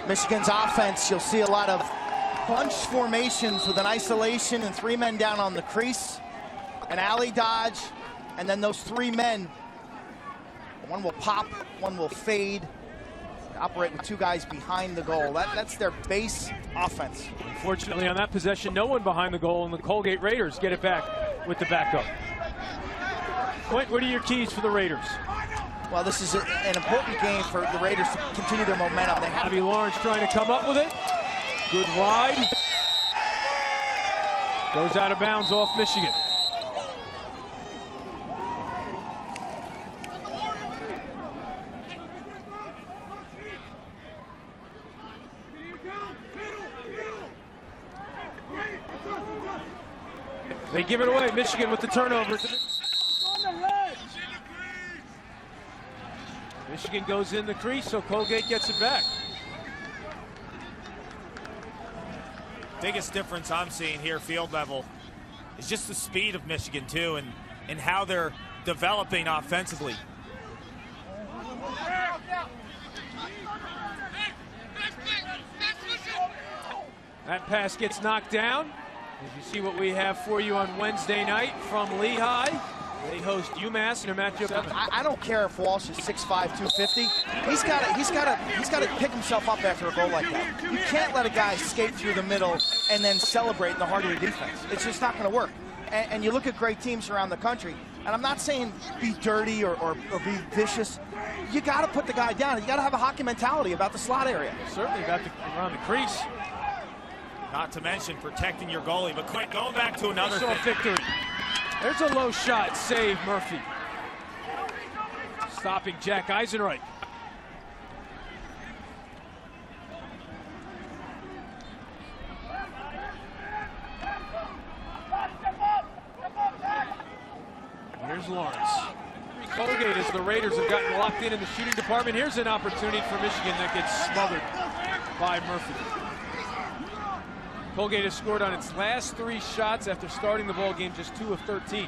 Michigan's offense, you'll see a lot of bunch formations with an isolation and 3 men down on the crease, an alley dodge, and then those 3 men, one will pop, one will fade, operate with 2 guys behind the goal. That's their base offense. Unfortunately, on that possession, no one behind the goal, and the Colgate Raiders get it back with the backup. What are your keys for the Raiders? Well, this is an important game for the Raiders to continue their momentum. They have Bobby Lawrence trying to come up with it. Good ride. Goes out of bounds off Michigan. They give it away. Michigan with the turnover. Michigan goes in the crease, so Colgate gets it back. Biggest difference I'm seeing here, field level, is just the speed of Michigan, too, and how they're developing offensively. That pass gets knocked down. As you see what we have for you on Wednesday night from Lehigh. They host UMass in a matchup. I don't care if Walsh is 6'5", 250. He's got to pick himself up after a goal like that. You can't let a guy skate through the middle and then celebrate in the heart of your defense. It's just not going to work. And you look at great teams around the country, and I'm not saying be dirty or be vicious. You got to put the guy down. You got to have a hockey mentality about the slot area. Certainly got around the crease. Not to mention protecting your goalie, but quick, going back to another thing. Victory. There's a low shot, save Murphy. Stopping Jack Eisenreich. Here's Lawrence. Colgate, as the Raiders have gotten locked in the shooting department. Here's an opportunity for Michigan that gets smothered by Murphy. Colgate has scored on its last 3 shots after starting the ball game, just 2 of 13.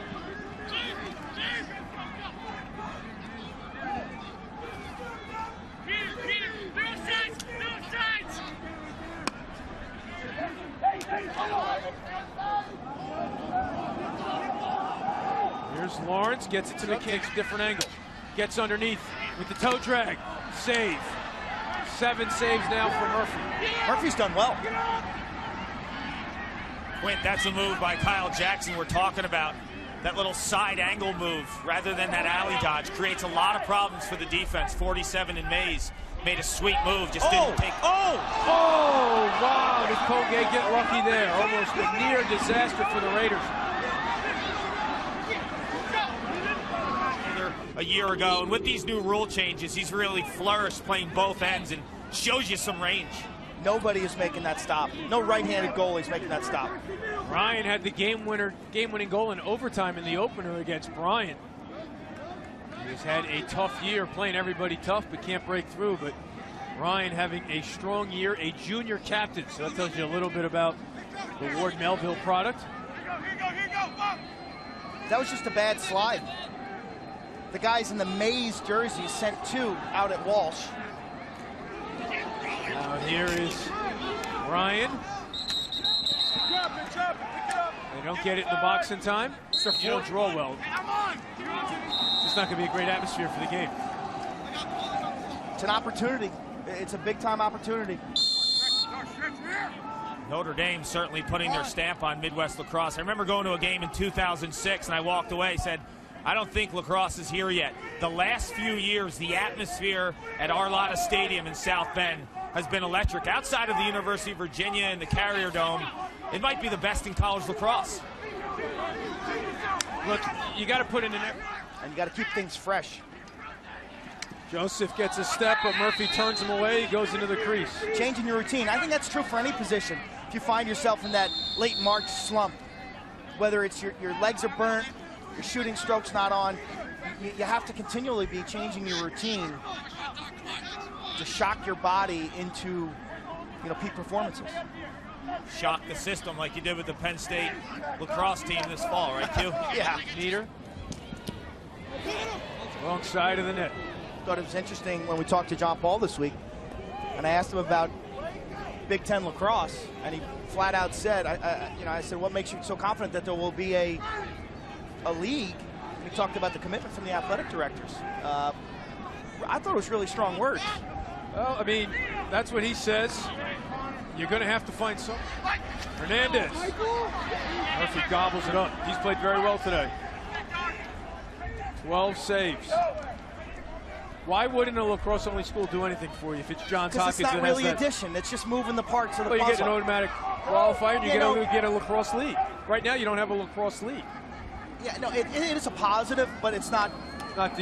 Here's Lawrence, gets it to the kicks, different angle. Gets underneath with the toe drag, save. 7 saves now for Murphy. Murphy's done well. Quint, that's a move by Kyle Jackson we're talking about. That little side angle move, rather than that alley dodge, creates a lot of problems for the defense. 47 in Mays made a sweet move, just didn't take. Oh, wow, did Colgate get lucky there? Almost a near disaster for the Raiders. A year ago, and with these new rule changes, he's really flourished playing both ends and shows you some range. Nobody is making that stop. No right-handed goalie is making that stop. Ryan had the game-winning goal in overtime in the opener against Bryant. He's had a tough year, playing everybody tough, but can't break through. But Ryan having a strong year, a junior captain, so that tells you a little bit about the Ward Melville product. That was just a bad slide. The guys in the Mays jersey sent 2 out at Walsh. Now here is Ryan. They don't get it in the box in time. You don't draw well. It's not going to be a great atmosphere for the game. It's an opportunity. It's a big-time opportunity. Notre Dame certainly putting their stamp on Midwest lacrosse. I remember going to a game in 2006, and I walked away, said, I don't think lacrosse is here yet. The last few years, the atmosphere at Arlotta Stadium in South Bend has been electric. Outside of the University of Virginia and the Carrier Dome, it might be the best in college lacrosse. Look, you got to put in an effort. And you got to keep things fresh. Joseph gets a step, but Murphy turns him away. He goes into the crease. Changing your routine. I think that's true for any position. If you find yourself in that late March slump, whether it's your legs are burnt, your shooting stroke's not on, you have to continually be changing your routine to shock your body into, peak performances. Shock the system like you did with the Penn State lacrosse team this fall, right, Q? Yeah. Meter. Wrong side of the net. Thought it was interesting when we talked to John Paul this week. and I asked him about Big Ten lacrosse, and he flat out said, I said, what makes you so confident that there will be a league? And he talked about the commitment from the athletic directors. I thought it was really strong words. Well, I mean, that's what he says. You're going to have to find some. Hernandez. Murphy gobbles it up. He's played very well today. 12 saves. Why wouldn't a lacrosse-only school do anything for you if it's Johns Hopkins? It's not that really has that? addition. It's just moving the parts of the Well, puzzle. you get an automatic qualifier, and you get a lacrosse league. Right now, you don't have a lacrosse league. Yeah, no, it is a positive, but it's not. Not the